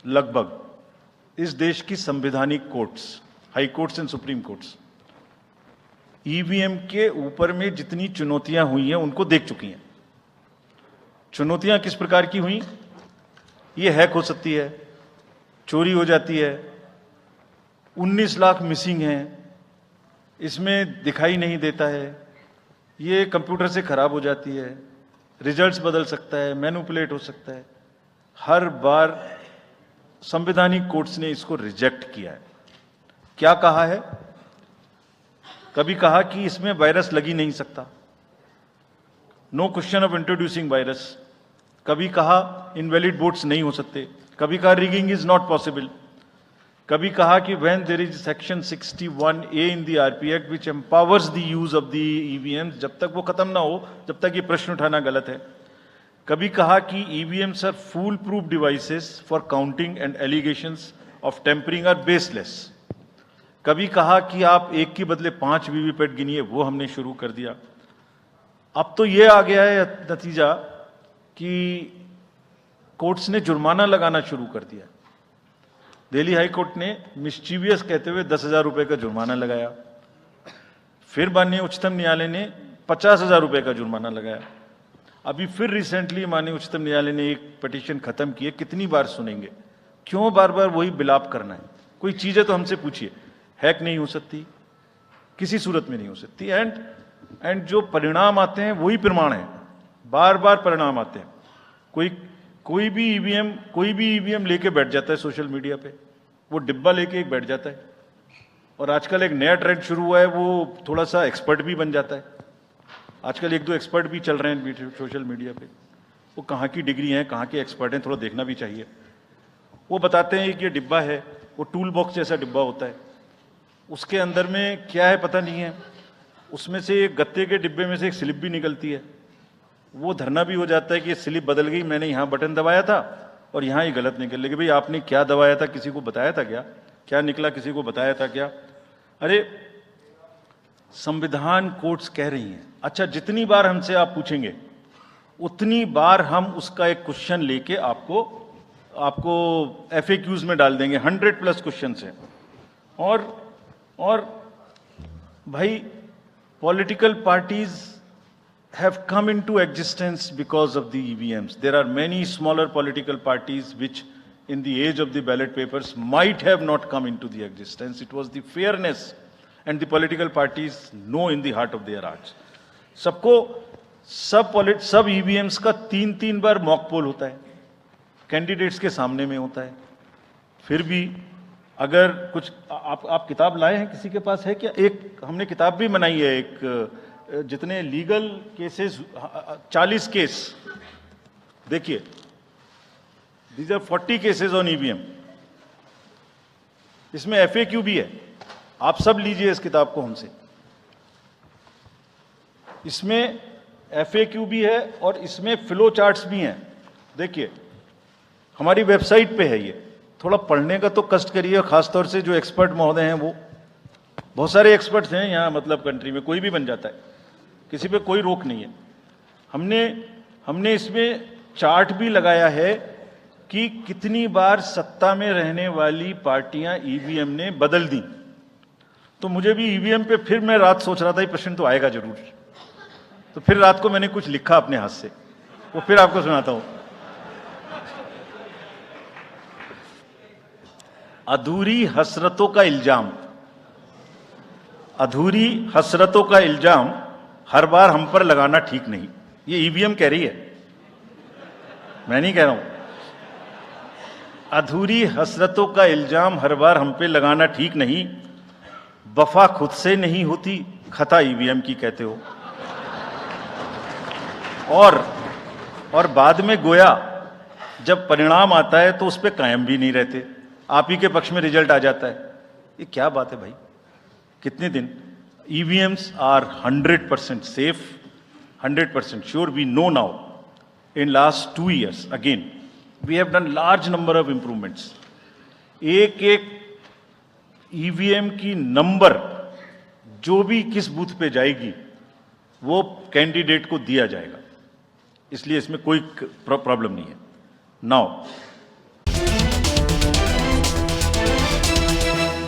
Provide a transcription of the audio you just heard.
लगभग इस देश की संवैधानिक courts, high courts and supreme courts EVM के ऊपर में जितनी चुनौतियां हुई हैं उनको देख चुकी हैं। चुनौतियां किस प्रकार की हुई? ये हैक हो सकती है, चोरी हो जाती है, 19 लाख मिसिंग हैं, इसमें दिखाई नहीं देता है, ये कंप्यूटर से खराब हो जाती है, रिजल्ट्स बदल सकता है, मैनिपुलेट हो सकता है। हर बार संवैधानिक कोर्ट्स ने इसको रिजेक्ट किया है। क्या कहा है? कभी कहा कि इसमें वायरस लग ही नहीं सकता, no question of introducing virus. कभी कहा इनवैलिड वोट्स नहीं हो सकते, कभी कहा रिगिंग इज नॉट पॉसिबल, कभी कहा कि when there is section 61A in the RP act which empowers the use of the EVM, जब तक वो खत्म ना हो जब तक ये प्रश्न उठाना गलत है। कभी कहा कि EVMs are foolproof devices for counting and allegations of tampering are baseless. कभी कहा कि आप एक के बदले 5 वीवीपैट गिनिए, वो हमने शुरू कर दिया। अब तो ये आ गया है नतीजा कि कोर्ट्स ने जुर्माना लगाना शुरू कर दिया। दिल्ली हाई कोर्ट ने मिस्चीवियस कहते हुए 10,000 रुपए का जुर्माना लगाया, फिर माननीय उच्चतम न्यायालय ने 50,000 रुपए का जुर्माना लगाया। अभी फिर रिसेंटली माननीय उच्चतम न्यायालय ने एक पिटीशन खत्म की है। कितनी बार सुनेंगे? क्यों बार बार वही बिलाप करना है? कोई चीजें तो हमसे पूछिए। हैक नहीं हो सकती, किसी सूरत में नहीं हो सकती, एंड जो परिणाम आते हैं वही प्रमाण है। बार बार परिणाम आते हैं। कोई भी ईवीएम लेके बैठ जाता है सोशल मीडिया पे, वो डिब्बा लेके एक बैठ जाता है। और आजकल एक नया ट्रेंड शुरू हुआ है, वो थोड़ा सा एक्सपर्ट भी बन जाता है। आजकल 1-2 एक्सपर्ट भी चल रहे हैं सोशल मीडिया पे। वो कहाँ की डिग्री हैं, कहाँ के एक्सपर्ट हैं, थोड़ा देखना भी चाहिए। वो बताते हैं कि ये डिब्बा है, वो टूल बॉक्स जैसा डिब्बा होता है, उसके अंदर में क्या है पता नहीं है। उसमें से एक गत्ते के डिब्बे में से एक स्लिप भी निकलती है। वो धरना भी हो जाता है कि ये स्लिप बदल गई, मैंने यहाँ बटन दबाया था और यहाँ ये गलत निकल गई। भाई आपने क्या दबाया था, किसी को बताया था क्या? क्या निकला, किसी को बताया था क्या? अरे संविधान कोर्ट्स कह रही हैं। अच्छा, जितनी बार हमसे आप पूछेंगे उतनी बार हम उसका एक क्वेश्चन लेके आपको FAQs में डाल देंगे। 100+ क्वेश्चन है। और भाई political parties have come into existence because of the EVMs. There are many smaller political parties which in the age of the ballot papers might have not come into the existence. It was the fairness, and the political parties know in the heart of their hearts. सब EVMs का 3-3 बार mock poll होता है, candidates के सामने में होता है। फिर भी अगर कुछ आप किताब लाए हैं, किसी के पास है क्या? एक हमने किताब भी बनाई है, एक जितने लीगल केसेस 40 केस, देखिए these are 40 cases on EVM. इसमें FAQ भी है, आप सब लीजिए इस किताब को हमसे। इसमें FAQ भी है और इसमें फ्लो चार्ट्स भी हैं। देखिए हमारी वेबसाइट पे है ये, थोड़ा पढ़ने का तो कष्ट करिए, खासतौर से जो एक्सपर्ट महोदय हैं। वो बहुत सारे एक्सपर्ट्स हैं यहाँ, मतलब कंट्री में कोई भी बन जाता है, किसी पे कोई रोक नहीं है। हमने इसमें चार्ट भी लगाया है कि कितनी बार सत्ता में रहने वाली पार्टियां ईवीएम ने बदल दी। तो मुझे भी ईवीएम पे फिर मैं रात सोच रहा था ये प्रश्न तो आएगा जरूर, तो फिर रात को मैंने कुछ लिखा अपने हाथ से, वो फिर आपको सुनाता हूं। अधूरी हसरतों का इल्जाम, अधूरी हसरतों का इल्जाम हर बार हम पर लगाना ठीक नहीं। ये ईवीएम कह रही है, मैं नहीं कह रहा हूं। अधूरी हसरतों का इल्जाम हर बार हम पे लगाना ठीक नहीं। वफा खुद से नहीं होती, खता ईवीएम की कहते हो। और बाद में गोया जब परिणाम आता है तो उस पर कायम भी नहीं रहते, आप ही के पक्ष में रिजल्ट आ जाता है। ये क्या बात है भाई? कितने दिन? EVMs are 100% safe, 100% sure. We know now. In last 2 years, again, we have done large number of improvements. एक EVM की नंबर जो भी किस बूथ पे जाएगी वो कैंडिडेट को दिया जाएगा, इसलिए इसमें कोई प्रॉब्लम नहीं है। नाउ